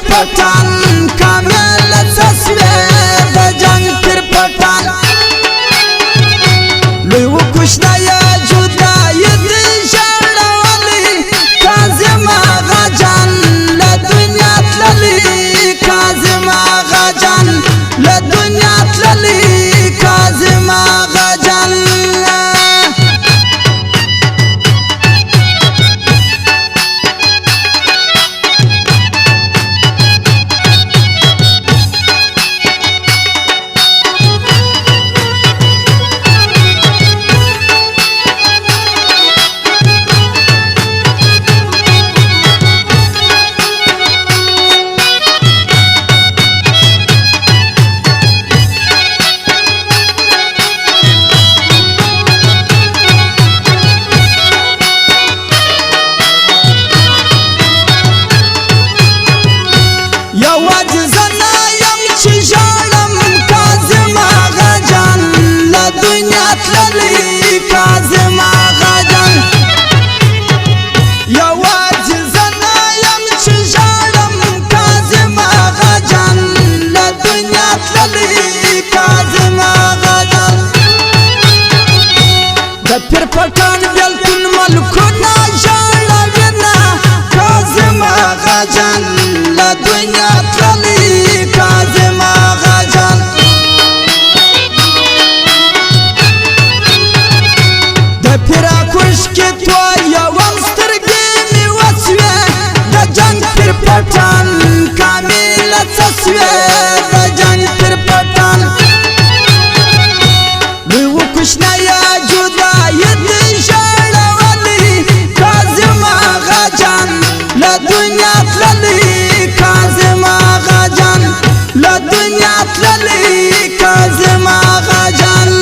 पठान कामेल ससवे दजंग फिर पठान लुयु कुशना या जुदा यद शरवाली काज़िमा गजान ल दुनिया तलली काज़िमा गजान ल दुनिया तलली काज़िमा गजान काज़िमा गजान या वाजिज़ना यमची जारम काज़िमा गजान ल दुनिया तलली काज़िमा गजान द फिर पठान बिल्कुल मलकुना जारना काज़िमा गजान ल दुनिया तलली काज़िमा गजान फिरा खुश के तो या वंस्तर गेमी वसवे दजंग फिर पठान कामेल ससवे दजंग फिर पठान लुयु कुशना या जुदा यद शरवाली काज़िमा गजान ल दुनिया तलली काज़िमा गजान ल दुनिया तलली काज़िमा गजान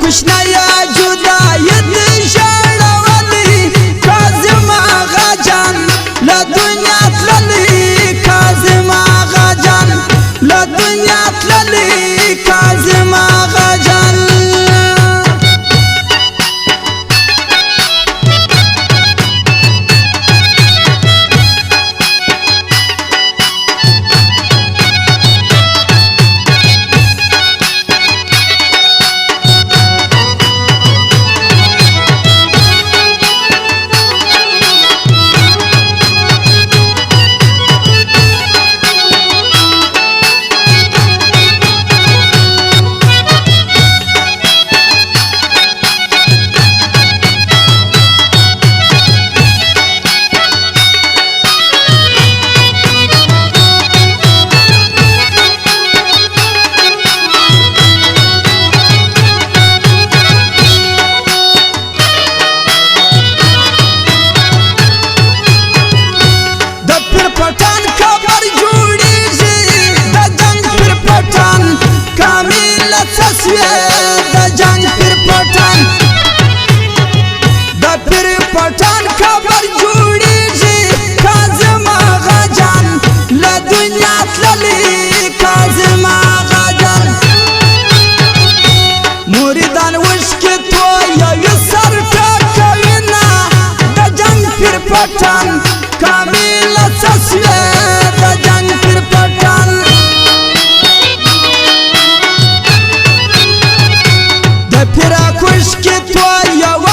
کوشنیا جدایت شړولې کاظم آغا جان له دنیا تللې کاظم آغا جان له دنیا تللې کاظم آغا جان پټان خبر جوړیږي کاظم آغا جان له دنیا تللې کاظم آغا جان مریدان وشکې تویوي سر ټکوي نه د جنګ پیر پټان کامله څه د جنګ پیر پټان د پیراک وشکې تویوم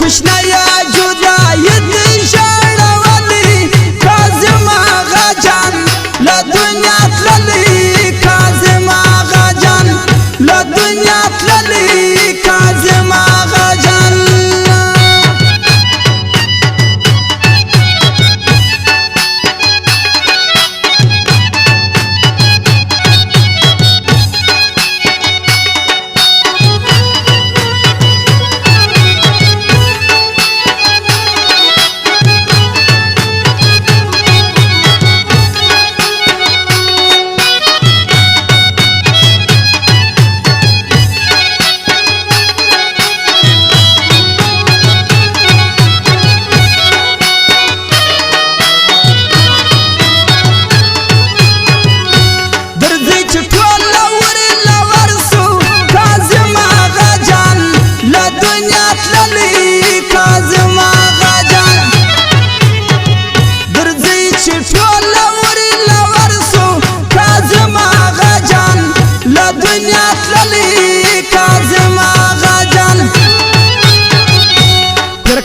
کوشنیا جدایت شړولې کاظم آغا جان له دنیا تللې کاظم آغا جان له دنیا تللې کاظم آغا جان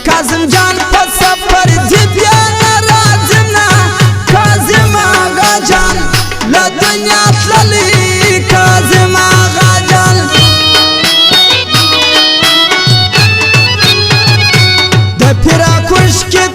کاظم جان په سفر دی بیا راځم نه کاظم آغا جان له دنیا تللې کاظم آغا جان د پیراک وشکې